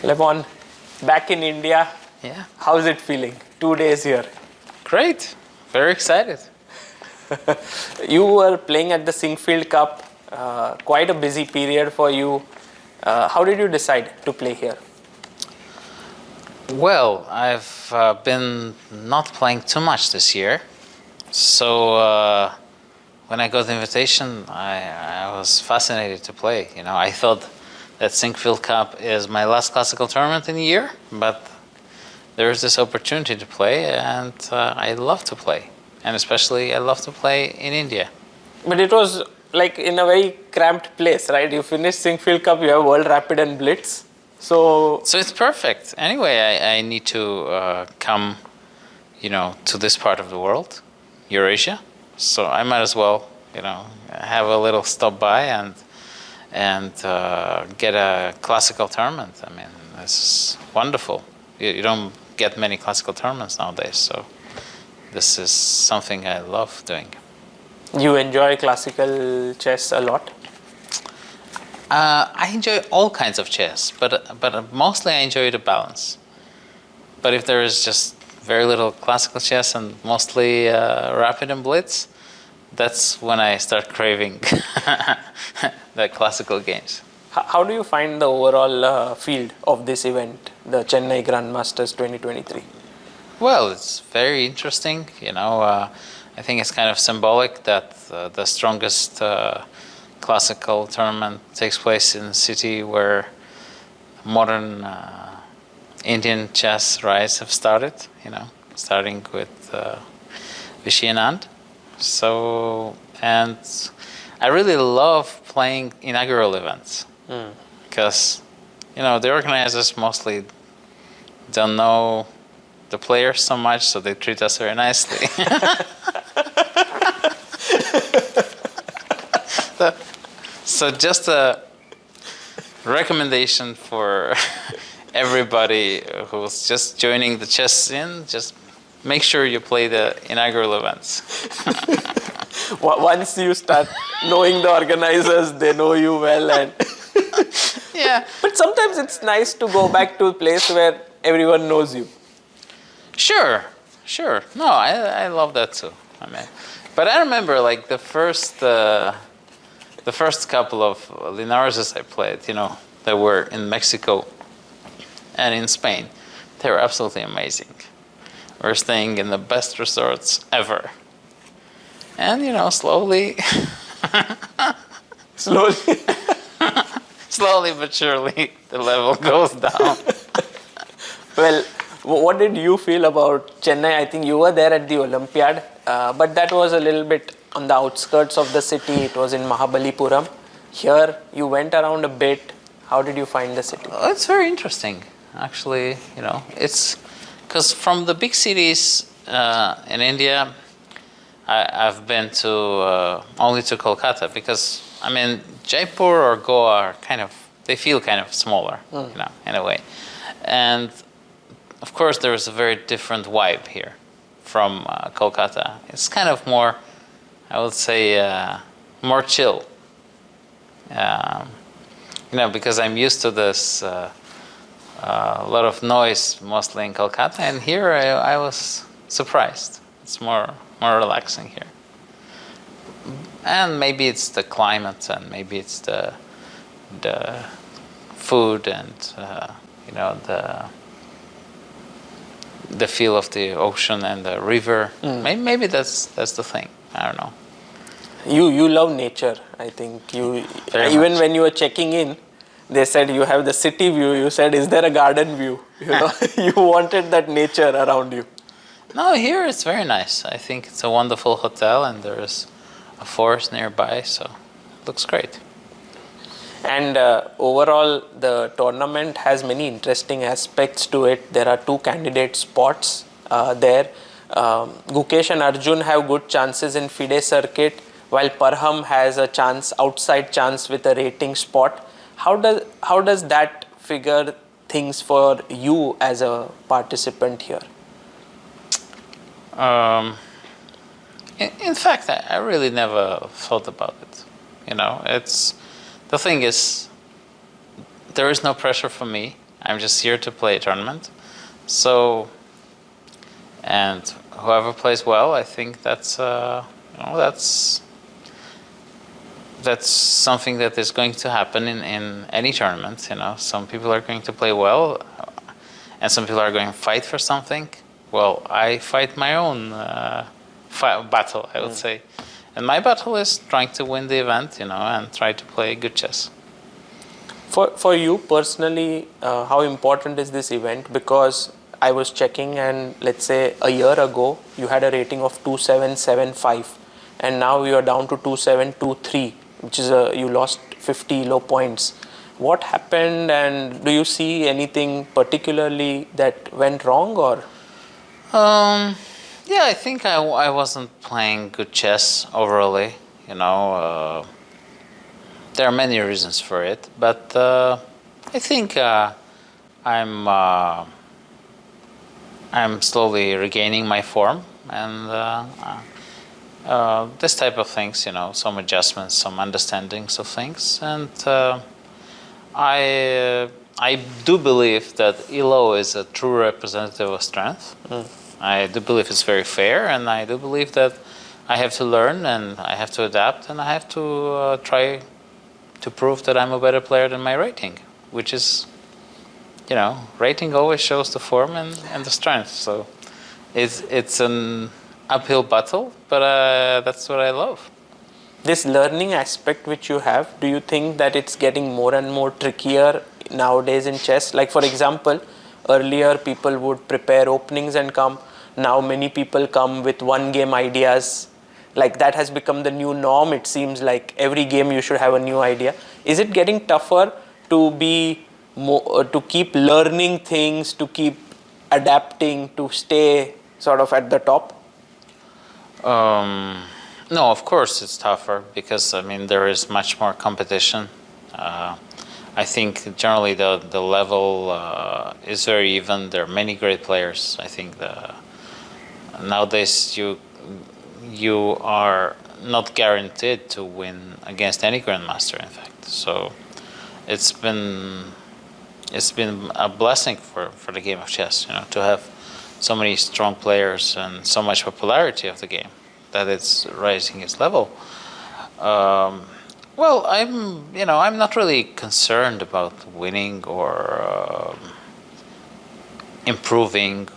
Levon, back in India, Yeah. how's it feeling? 2 days here. Great. Very excited. You were playing at the Singfield Cup, quite a busy period for you. How did you decide to play here? Well, I've been not playing too much this year. So when I got the invitation, I was fascinated to play. I thought that Singfield Cup is my last classical tournament in a year, but there's this opportunity to play, and I love to play. And especially I love to play in India. But it was like in a very cramped place, right? You finished Singfield Cup, you have World Rapid and Blitz. So it's perfect. Anyway, I need to come, to this part of the world, Eurasia. So I might as well, have a little stop by and get a classical tournament. I mean, this is wonderful. You don't get many classical tournaments nowadays, so this is something I love doing. you enjoy classical chess a lot? I enjoy all kinds of chess, but mostly I enjoy the balance. But if there is just very little classical chess and mostly rapid and blitz, that's when I start craving the classical games. How do you find the overall field of this event, the Chennai Grand Masters 2023? Well, it's very interesting. I think it's kind of symbolic that the strongest classical tournament takes place in a city where modern Indian chess rise have started, starting with Vishy Anand. So, and I really love playing inaugural events because, the organizers mostly don't know the players so much, so they treat us very nicely. So just a recommendation for everybody who's just joining the chess scene, just make sure you play the inaugural events. Once you start knowing the organizers, they know you well. And Yeah. But sometimes it's nice to go back to a place where everyone knows you. Sure. No, I love that too. But I remember like the first couple of Linarses I played, that were in Mexico and in Spain. They were absolutely amazing. We're staying in the best resorts ever. And, slowly, slowly but surely, the level goes down. Well, what did you feel about Chennai? I think you were there at the Olympiad, but that was a little bit on the outskirts of the city. It was in Mahabalipuram. Here, you went around a bit. How did you find the city? It's very interesting, actually. It's because from the big cities in India, I've been to only to Kolkata because Jaipur or Goa are they feel kind of smaller, in a way, and of course there is a very different vibe here from Kolkata. It's kind of more, I would say, more chill. Because I'm used to this a lot of noise, mostly in Kolkata, and here I was surprised. It's more relaxing here, and maybe it's the climate, and maybe it's the food, and the feel of the ocean and the river. Maybe that's the thing. I don't know. You love nature, I think. Very Even much. when you were checking in, they said you have the city view. You said, is there a garden view? You wanted that nature around you. No, here it's very nice. I think it's a wonderful hotel, and there is a forest nearby, so it looks great. And overall, the tournament has many interesting aspects to it. There are 2 candidate spots there. Gukesh and Arjun have good chances in FIDE circuit, while Parham has a outside chance with a rating spot. How does that figure things for you as a participant here? In fact, I really never thought about it. The thing is, there is no pressure for me I'm just here to play a tournament. So, and whoever plays well, I think that's that's something that is going to happen in any tournament. Some people are going to play well, and some people are going to fight for something. Well, I fight my own battle, I would say, and my battle is trying to win the event, and try to play good chess. For you personally, how important is this event? Because I was checking, and let's say a year ago you had a rating of 2775, and now you are down to 2723, which is you lost 50 low points. What happened, and do you see anything particularly that went wrong, or? Yeah, I think I wasn't playing good chess overall. There are many reasons for it, but I think I'm slowly regaining my form, and this type of things, some adjustments, some understandings of things, and I do believe that ELO is a true representative of strength. I do believe it's very fair, and I do believe that I have to learn, and I have to adapt, and I have to try to prove that I'm a better player than my rating, which is, rating always shows the form and the strength. So it's an uphill battle, but that's what I love. This learning aspect which you have, do you think that it's getting more and more trickier nowadays in chess? Like, for example, earlier people would prepare openings and come. Now many people come with one game ideas. Like, that has become the new norm. It seems like every game you should have a new idea. Is it getting tougher to be more, to keep learning things, to keep adapting, to stay sort of at the top? No, of course it's tougher because there is much more competition. I think generally the level is very even. There are many great players. I think nowadays you are not guaranteed to win against any grandmaster, in fact. So it's been a blessing for the game of chess, to have so many strong players and so much popularity of the game that it's raising its level. Well, I'm not really concerned about winning or improving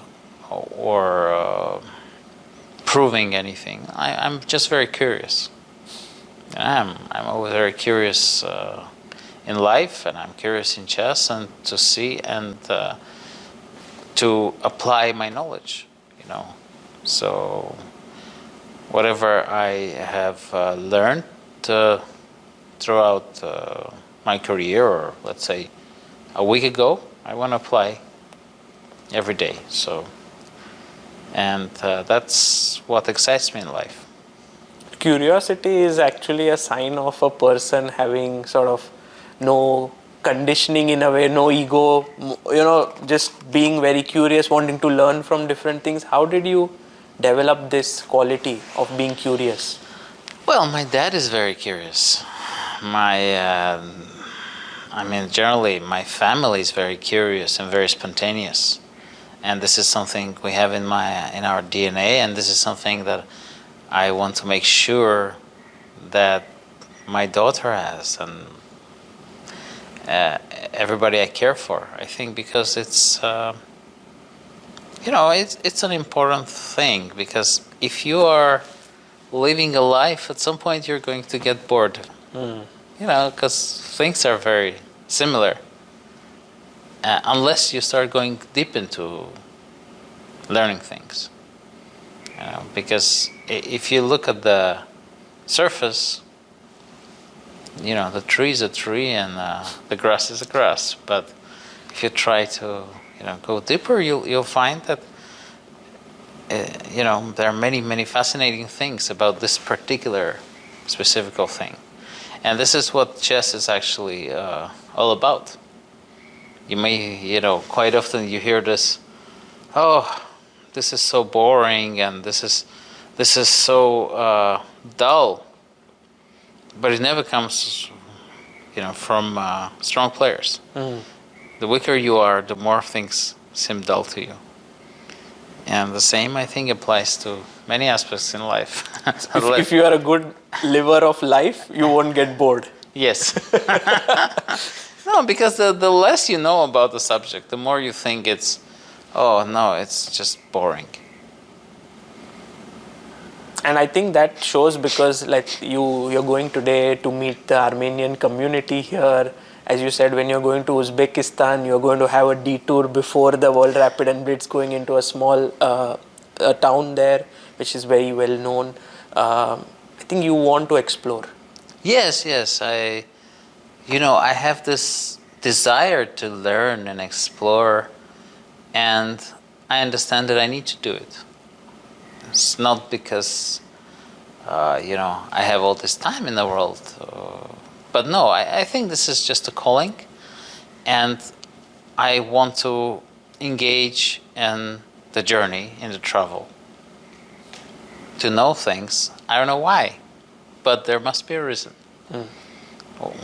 or proving anything. I'm just very curious. I'm always very curious in life, and I'm curious in chess, and to see and to apply my knowledge. So whatever I have learned throughout my career, or let's say a week ago, I want to apply every day. So, and that's what excites me in life. Curiosity is actually a sign of a person having sort of no conditioning in a way, no ego, just being very curious, wanting to learn from different things. How did you develop this quality of being curious? Well, my dad is very curious. Generally, my family is very curious and very spontaneous, and this is something we have in our DNA, and this is something that I want to make sure that my daughter has, and everybody I care for. I think because it's it's an important thing, because if you are living a life, at some point you're going to get bored. Because things are very similar. Unless you start going deep into learning things. Because if you look at the surface, the tree is a tree and the grass is a grass. But if you try to, go deeper, you'll find that there are many, many fascinating things about this particular specific thing. And this is what chess is actually all about. You may, quite often you hear this, oh, this is so boring and this is so dull. But it never comes, from strong players. the weaker you are, the more things seem dull to you. And the same, I think, applies to many aspects in life. If you are a good liver of life, you won't get bored. Yes. No, because the less you know about the subject, the more you think it's, oh no, it's just boring. And I think that shows because like you're going today to meet the Armenian community here. As you said, when you're going to Uzbekistan, you're going to have a detour before the World Rapid and Blitz, going into a small town there, which is very well known. I think you want to explore. Yes, I have this desire to learn and explore, and I understand that I need to do it. It's not because, I have all this time in the world. But no, I think this is just a calling, and I want to engage in the journey, in the travel, to know things. I don't know why, but there must be a reason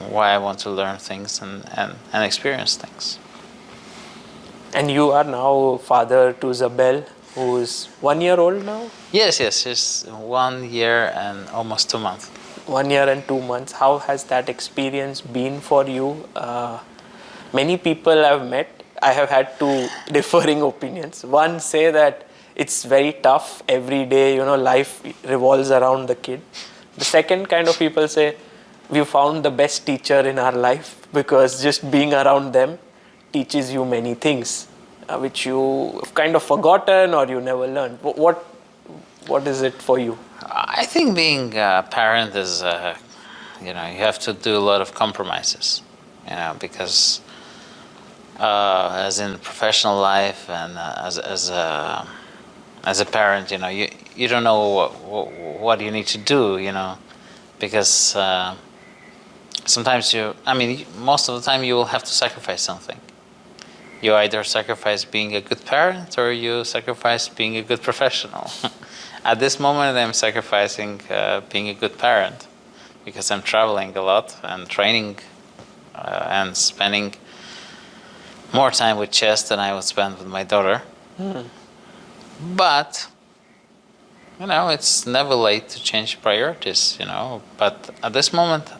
why I want to learn things and experience things. And you are now father to Zabel, who is 1 year old now? Yes, she's 1 year and almost 2 months. 1 year and 2 months. How has that experience been for you? Many people I've met, I have had two differing opinions. One say that it's very tough every day, life revolves around the kid. The second kind of people say, we found the best teacher in our life because just being around them teaches you many things, which you have kind of forgotten or you never learned. What is it for you? I think being a parent is, you have to do a lot of compromises, because as in professional life and as a parent, you don't know what you need to do, because sometimes most of the time you will have to sacrifice something. You either sacrifice being a good parent or you sacrifice being a good professional. At this moment, I'm sacrificing being a good parent because I'm traveling a lot and training and spending more time with chess than I would spend with my daughter. But, it's never late to change priorities, But at this moment,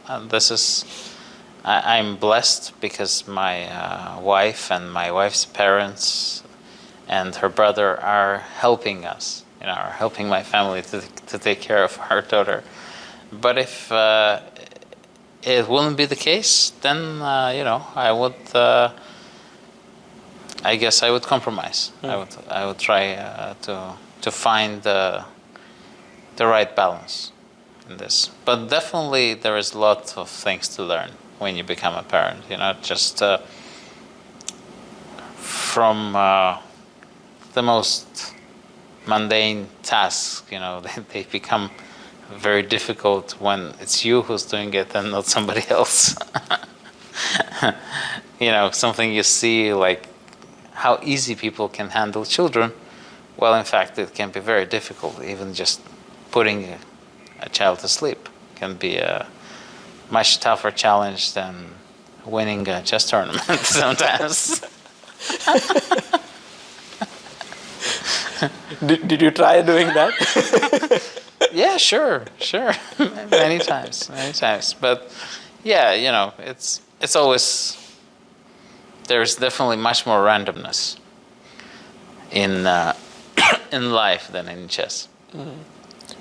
I'm blessed because my wife and my wife's parents and her brother are helping us, are helping my family to take care of our daughter. But if it wouldn't be the case, then I guess I would compromise. I would try to find the right balance in this. But definitely there is a lot of things to learn when you become a parent. Just from the most mundane tasks, they become very difficult when it's you who's doing it and not somebody else. Something you see like how easy people can handle children. Well, in fact, it can be very difficult. Even just putting a child to sleep can be a much tougher challenge than winning a chess tournament sometimes. Did you try doing that? Yeah, sure. many times. But yeah, it's always, there's definitely much more randomness in life than in chess.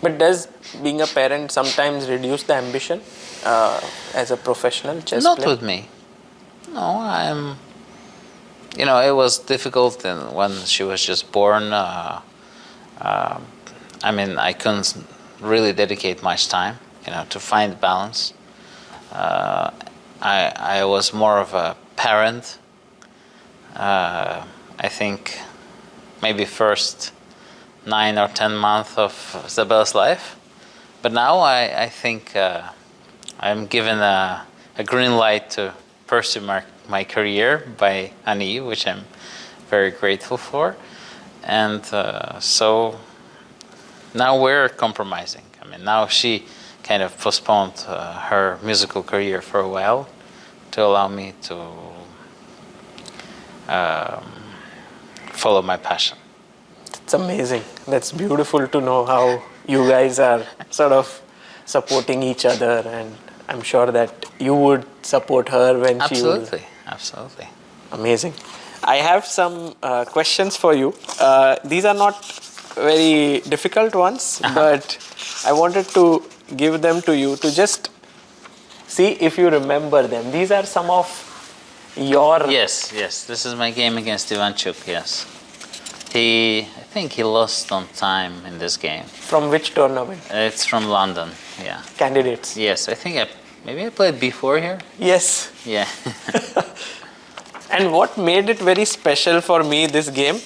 But does being a parent sometimes reduce the ambition as a professional chess player? Not with me. No, it was difficult when she was just born. I couldn't really dedicate much time, to find balance. I was more of a parent. I think maybe first 9 or 10 months of Zabel's life. But now I think I'm given a green light to pursue my career by Ani, which I'm very grateful for. And so now we're compromising. Now she kind of postponed her musical career for a while to allow me to follow my passion. It's amazing. That's beautiful to know how you guys are sort of supporting each other, and I'm sure that you would support her when she would. Absolutely. Amazing. I have some questions for you. These are not very difficult ones, but I wanted to give them to you to just see if you remember them. These are some of your... Yes. This is my game against Ivanchuk, yes. I think he lost on time in this game. From which tournament? It's from London, yeah. Candidates. Yes, I think maybe I played B4 here. Yes. Yeah. And what made it very special for me, this game,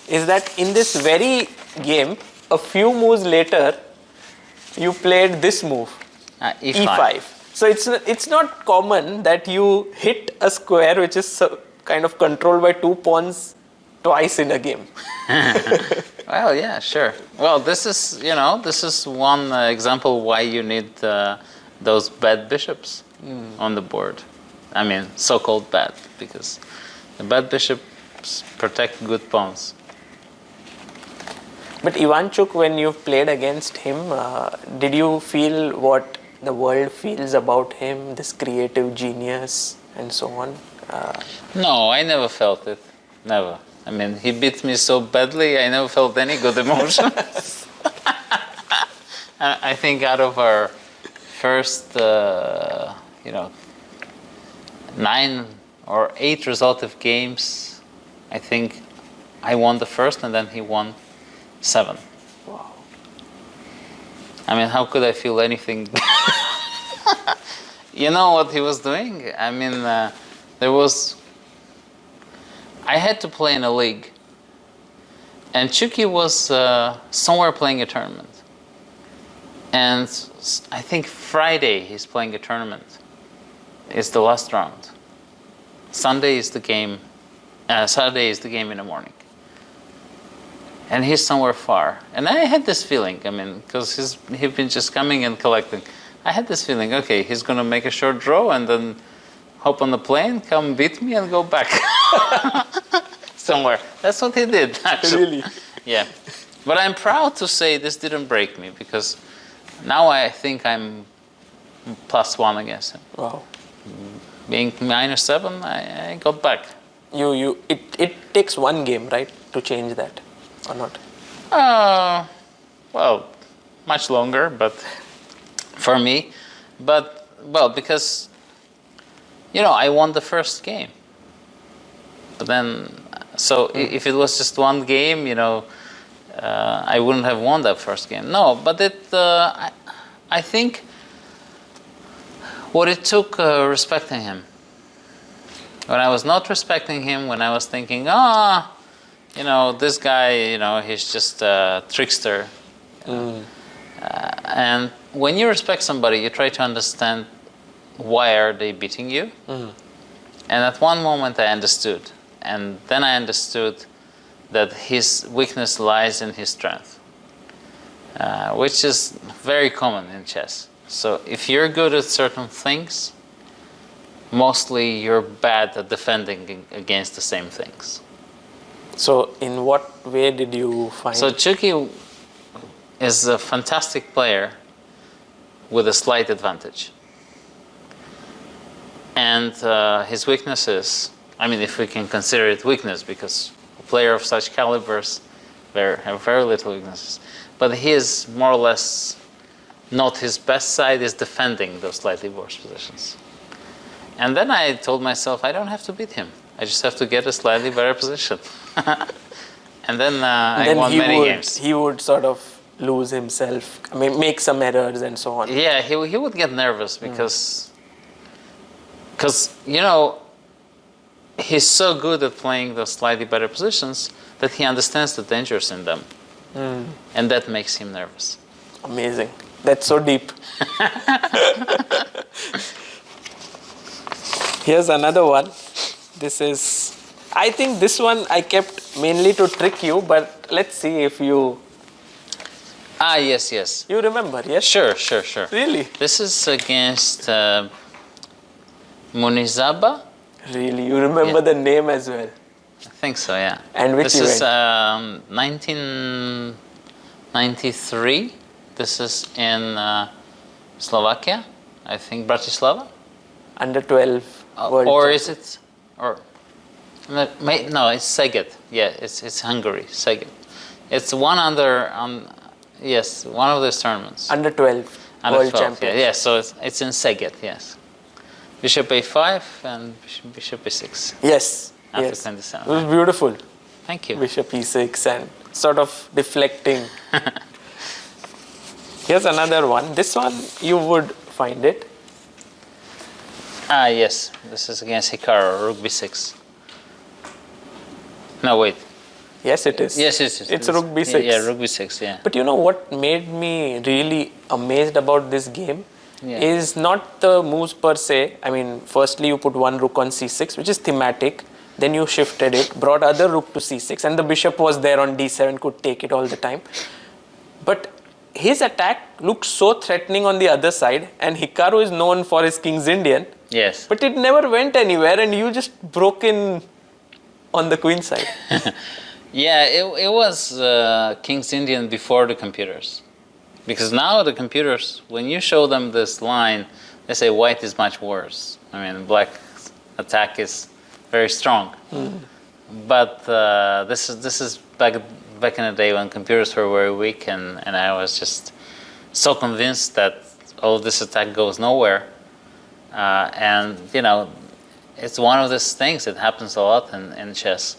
is that in this very game, a few moves later, you played this move, E5. So it's not common that you hit a square which is kind of controlled by two pawns twice in a game. Well, yeah, sure. Well, this is one example why you need those bad bishops on the board. I mean, so-called bad, because the bad bishops protect good pawns. But Ivanchuk, when you played against him, did you feel what the world feels about him, this creative genius and so on? No, I never felt it. Never. I mean, he beat me so badly, I never felt any good emotions. I think out of our first, 9 or 8 resultative games, I think I won the first and then he won 7. Wow. I mean, how could I feel anything? You know what he was doing? I mean, I had to play in a league. And Chucky was somewhere playing a tournament. And I think Friday he's playing a tournament. It's the last round. Sunday is the game. Saturday is the game in the morning. And he's somewhere far. And I had this feeling, I mean, because he's been just coming and collecting. I had this feeling, okay, he's going to make a short draw and then hop on the plane, come beat me and go back. Somewhere. That's what he did, actually. Really? Yeah. But I'm proud to say this didn't break me, because now I think I'm +1 against him. Wow. Being -7, I got back. It takes one game, right, to change that, or not? Well, much longer, but for me. But, well, because, I won the first game. But then, so if it was just one game, I wouldn't have won that first game. No, but I think what it took respecting him. When I was not respecting him, when I was thinking, this guy, he's just a trickster. And when you respect somebody, you try to understand why are they beating you. And at one moment I understood. And then I understood that his weakness lies in his strength, which is very common in chess. So if you're good at certain things, mostly you're bad at defending against the same things. So in what way did you find... So Chucky is a fantastic player with a slight advantage. And his weaknesses, I mean, if we can consider it weakness, because a player of such calibers have very little weaknesses. But he is more or less not his best side is defending those slightly worse positions. And then I told myself, I don't have to beat him. I just have to get a slightly better position. And then I won many games. He would sort of lose himself, I mean, make some errors and so on. Yeah, he would get nervous because, he's so good at playing those slightly better positions that he understands the dangers in them. And that makes him nervous. Amazing. That's so deep. Here's another one. I think this one I kept mainly to trick you, but let's see if you... Yes. You remember, yes? Sure. Really? This is against Munizaba. Really? You remember the name as well? I think so, yeah. And which this event? is 1993. This is in Slovakia, I think Bratislava. Under 12 World Or Champion. is it? Or no, it's Szeged. Yeah, it's Hungary, Szeged. It's one other. Yes, one of those tournaments. Under 12 Under World 12, Champion. Yeah, so it's in Szeged. Yes. Bishop a5 and bishop a6. Yes. After Yes. 27. It was beautiful. Thank you. Bishop e6 and sort of deflecting. Here's another one. This one you would find it. Yes. This is against Hikaru, rook b6. No, wait. Yes, it is. Yes. It's rook b6. Yeah, rook b6. Yeah. But you know what made me really amazed about this game Yeah. is not the moves per se. I mean, firstly you put one rook on c6, which is thematic. Then you shifted it, brought other rook to c6, and the bishop was there on d7, could take it all the time. But his attack looked so threatening on the other side, and Hikaru is known for his King's Indian. Yes. But it never went anywhere, and you just broke in on the queen side. Yeah, it was King's Indian before the computers. Because now the computers, when you show them this line, they say white is much worse. I mean, black's attack is very strong. But this is back in the day when computers were very weak, and I was just so convinced that this attack goes nowhere. And you know, it's one of those things that happens a lot in chess.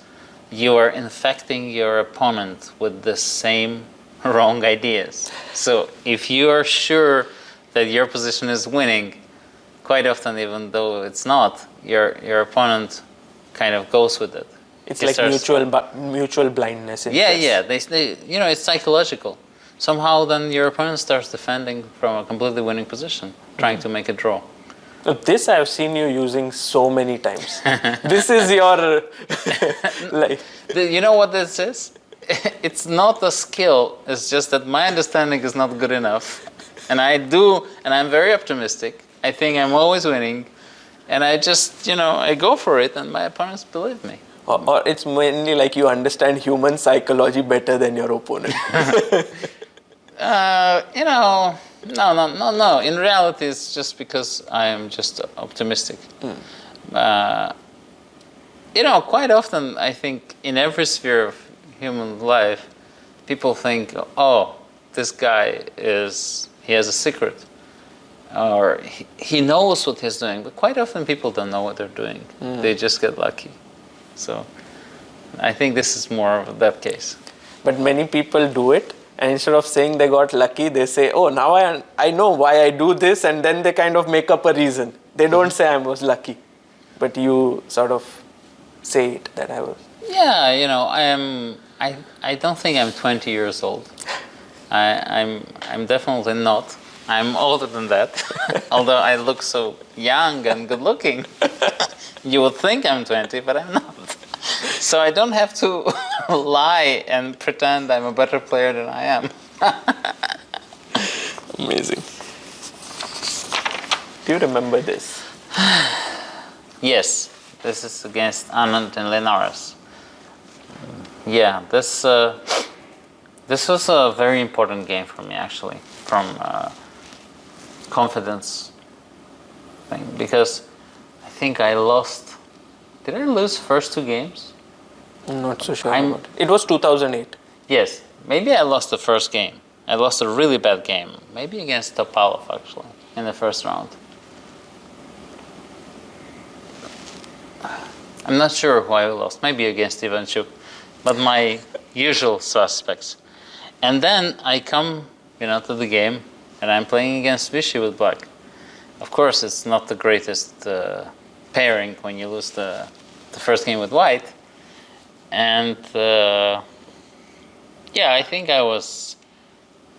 You are infecting your opponent with the same wrong ideas. So if you are sure that your position is winning, quite often, even though it's not, your opponent kind of goes with it. It's He like starts- mutual blindness in Yeah, chess. yeah. They it's psychological. Somehow, then your opponent starts defending from a completely winning position, trying to make a draw. So this I have seen you using so many times. This is your like. You know what this is? It's not a skill. It's just that my understanding is not good enough, and I'm very optimistic. I think I'm always winning, and I just I go for it, and my opponents believe me. Or it's mainly like you understand human psychology better than your opponent. No. In reality, it's just because I am just optimistic. Quite often, I think in every sphere of human life, people think, oh, this guy he has a secret. Or he knows what he's doing. But quite often, people don't know what they're doing. They just get lucky. So I think this is more of that case. But many people do it, and instead of saying they got lucky, they say, oh, now I know why I do this, and then they kind of make up a reason. They don't say I was lucky, but you sort of say it that I was. Yeah, I don't think I'm 20 years old. I'm definitely not. I'm older than that, although I look so young and good looking. You would think I'm 20, but I'm not. So I don't have to lie and pretend I'm a better player than I am. Amazing. Do you remember this? Yes, this is against Anand and Linares. Yeah, this was a very important game for me, actually, from confidence thing, because I think I lost. Did I lose first two games? I'm not so sure about it. It was 2008. Yes, maybe I lost the first game. I lost a really bad game, maybe against Topalov, actually, in the first round. I'm not sure who I lost, maybe against Ivanchuk, but my usual suspects. And then I come, to the game, and I'm playing against Vichy with black. Of course, it's not the greatest pairing when you lose the first game with white. And I think I was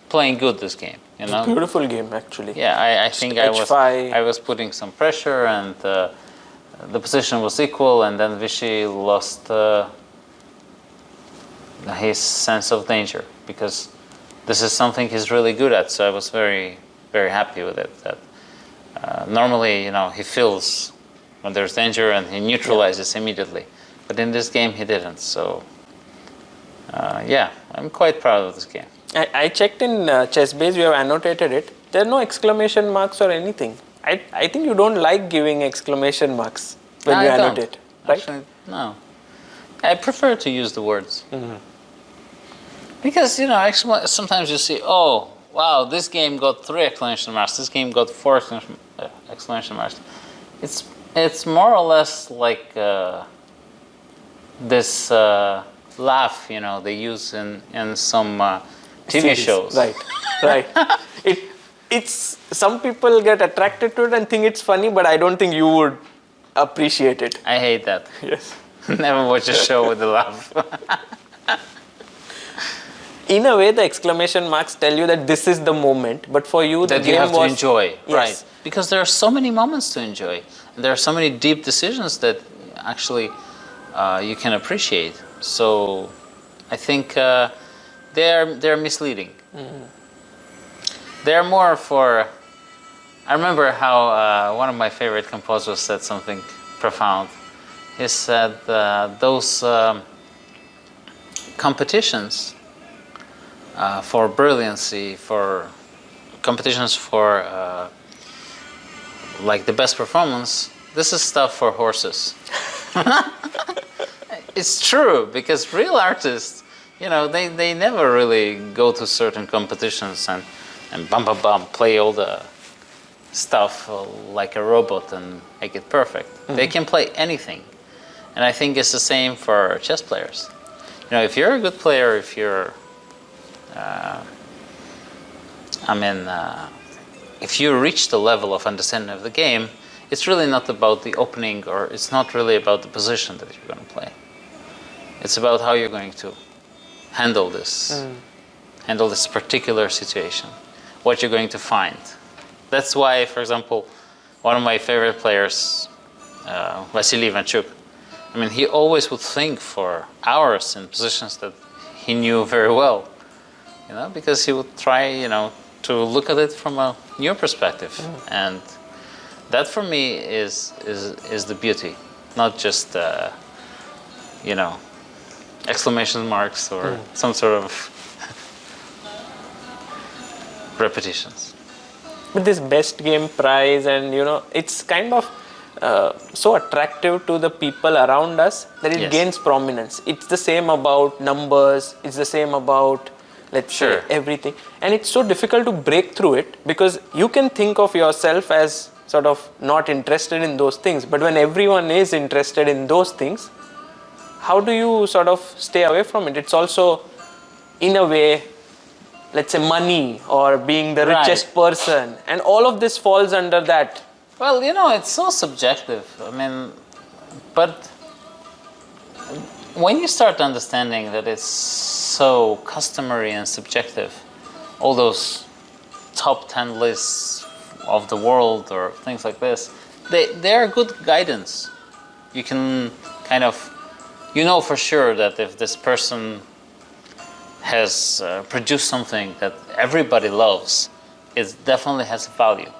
playing good this game. It's a beautiful game, actually. Yeah, I think I was putting some pressure, and the position was equal, and then Vichy lost his sense of danger, because this is something he's really good at. So I was very, very happy with it. That normally, he feels when there's danger and he neutralizes immediately. But in this game, he didn't. So, yeah, I'm quite proud of this game. I checked in ChessBase, you have annotated it. There are no exclamation marks or anything. I think you don't like giving exclamation marks when No, you I don't. annotate, right? Actually, no. I prefer to use the words. Because, sometimes you see, oh, wow, this game got 3 exclamation marks, this game got 4 exclamation marks. It's more or less like this laugh, they use in some TV Series. shows. Right, right. It's some people get attracted to it and think it's funny, but I don't think you would appreciate it. I hate that. Yes. Never watch a show with a laugh. In a way, the exclamation marks tell you that this is the moment, but for you, the That you game have to was enjoy, Yes. right? Because there are so many moments to enjoy. And there are so many deep decisions that actually you can appreciate. So I think they're misleading. They're more for. I remember how one of my favorite composers said something profound. He said those competitions for brilliancy, for competitions for like the best performance, this is stuff for horses. It's true, because real artists, they never really go to certain competitions and play all the stuff like a robot and make it perfect. They can play anything. And I think it's the same for chess players. If you're a good player, if you're if you reach the level of understanding of the game, it's really not about the opening, or it's not really about the position that you're going to play. It's about how you're going to handle this particular situation, what you're going to find. That's why, for example, one of my favorite players, Vasily Ivanchuk, he always would think for hours in positions that he knew very well, because he would try, to look at it from a new perspective. And that for me is the beauty, not just, exclamation marks or some sort of repetitions. With this best game prize, and it's kind of so attractive to the people around us that it Yes. gains prominence. It's the same about numbers, it's the same about, let's say, Sure. everything. And it's so difficult to break through it, because you can think of yourself as sort of not interested in those things, but when everyone is interested in those things, how do you sort of stay away from it? It's also, in a way, let's say, money or being the Right. richest person, and all of this falls under that. Well, it's so subjective. But when you start understanding that it's so customary and subjective, all those top 10 lists of the world or things like this, they are good guidance. You can kind of, for sure that if this person has produced something that everybody loves, it definitely has value.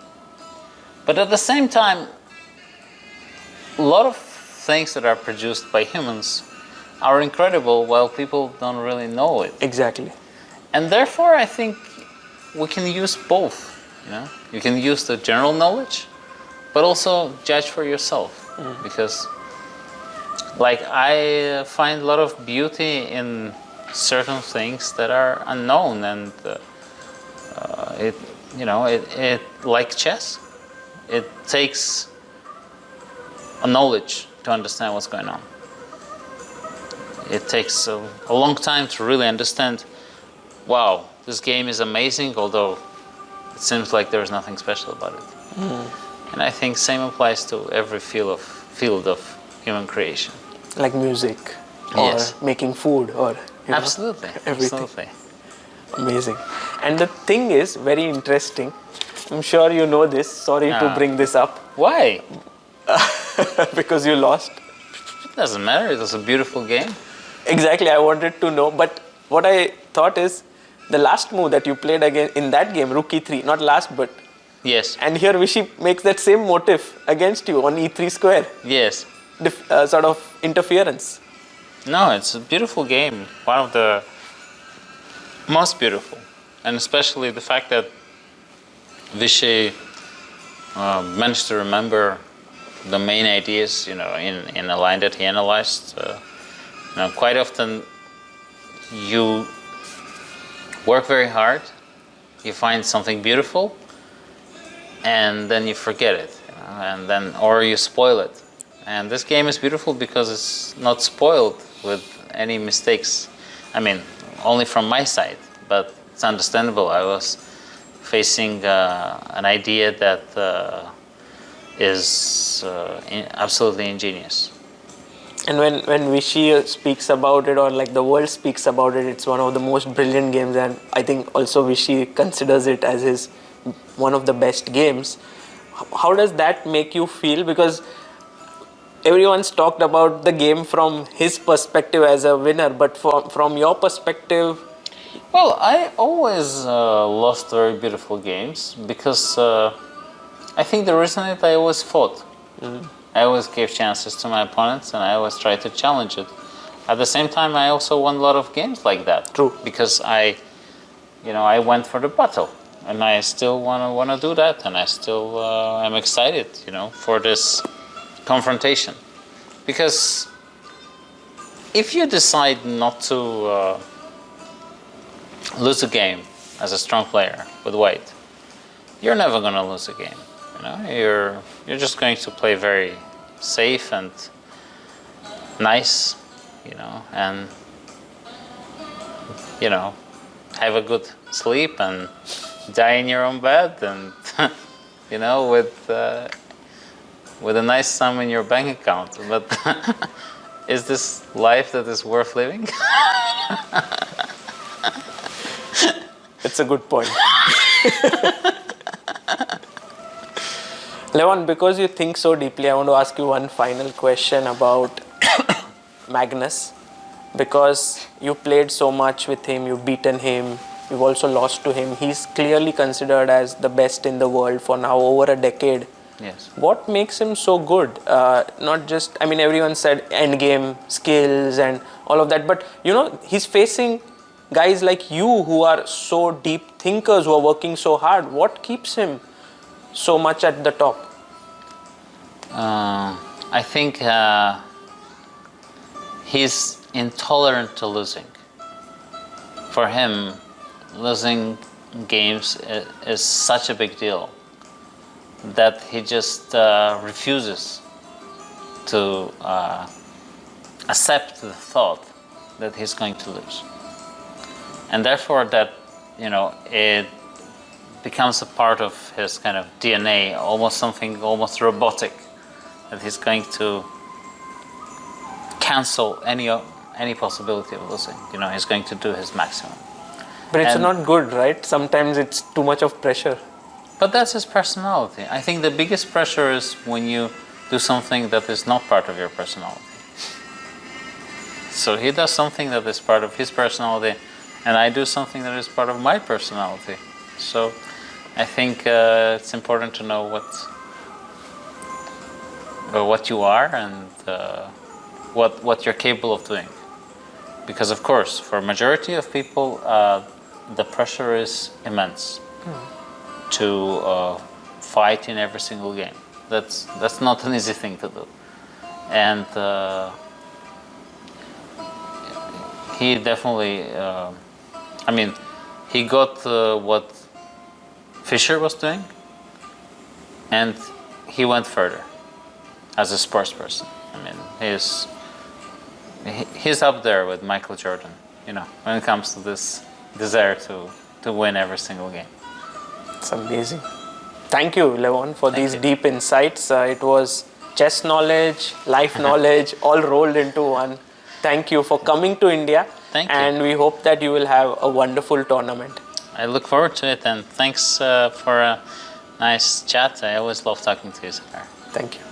But at the same time, a lot of things that are produced by humans are incredible while people don't really know it. Exactly. And therefore, I think we can use both. You can use the general knowledge, but also judge for yourself. Because, I find a lot of beauty in certain things that are unknown, and it like chess, it takes a knowledge to understand what's going on. It takes a long time to really understand, wow, this game is amazing, although it seems like there's nothing special about it. And I think same applies to every field of human creation. Like music, or Yes. making food, or Absolutely. everything. Absolutely. Amazing. And the thing is very interesting. I'm sure you know this. Sorry to bring this up. Why? Because you lost. It doesn't matter. It was a beautiful game. Exactly, I wanted to know. But what I thought is, the last move that you played again in that game, rook e3, not last, but. Yes. And here Vishy makes that same motif against you on e3 square. Yes. sort of interference. No, it's a beautiful game. One of the most beautiful. And especially the fact that Vishay managed to remember the main ideas, in a line that he analyzed. Quite often you work very hard, you find something beautiful, and then you forget it, or you spoil it. And this game is beautiful because it's not spoiled with any mistakes. I mean, only from my side, but it's understandable. I was facing an idea that is absolutely ingenious. And when Vishy speaks about it, or like the world speaks about it, it's one of the most brilliant games, and I think also Vishy considers it as one of the best games. How does that make you feel? Because everyone's talked about the game from his perspective as a winner, but from your perspective. Well, I always lost very beautiful games because I think the reason is I always fought. I always gave chances to my opponents and I always tried to challenge it. At the same time, I also won a lot of games like that. True. Because I went for the battle, and I still want to do that, and I still am excited, for this confrontation. Because if you decide not to lose a game as a strong player with white, you're never going to lose a game. You're just going to play very safe and nice, and have a good sleep and die in your own bed, and with a nice sum in your bank account. But is this life that is worth living? It's a good point. Levon, because you think so deeply, I want to ask you one final question about Magnus. Because you played so much with him, you've beaten him, you've also lost to him. He's clearly considered as the best in the world for now over a decade. Yes. What makes him so good? Not just, everyone said endgame skills and all of that, but he's facing guys like you who are so deep thinkers, who are working so hard. What keeps him so much at the top? I think he's intolerant to losing. For him, losing games is such a big deal that he just refuses to accept the thought that he's going to lose. And therefore that, it becomes a part of his kind of DNA, almost robotic, that he's going to cancel any possibility of losing. He's going to do his maximum. But it's not good, right? Sometimes it's too much of pressure. But that's his personality. I think the biggest pressure is when you do something that is not part of your personality. So he does something that is part of his personality, and I do something that is part of my personality. So I think it's important to know what you are and what you're capable of doing. Because of course, for a majority of people, the pressure is immense to fight in every single game. That's not an easy thing to do. And he definitely, he got what Fischer was doing, and he went further as a sports person. He's up there with Michael Jordan, when it comes to this desire to win every single game. It's amazing. Thank you, Levon, for these deep insights. It was chess knowledge, life knowledge, all rolled into one. Thank you for coming to India. Thank you. And we hope that you will have a wonderful tournament. I look forward to it, and thanks for a nice chat. I always love talking to you, Sakar. Thank you.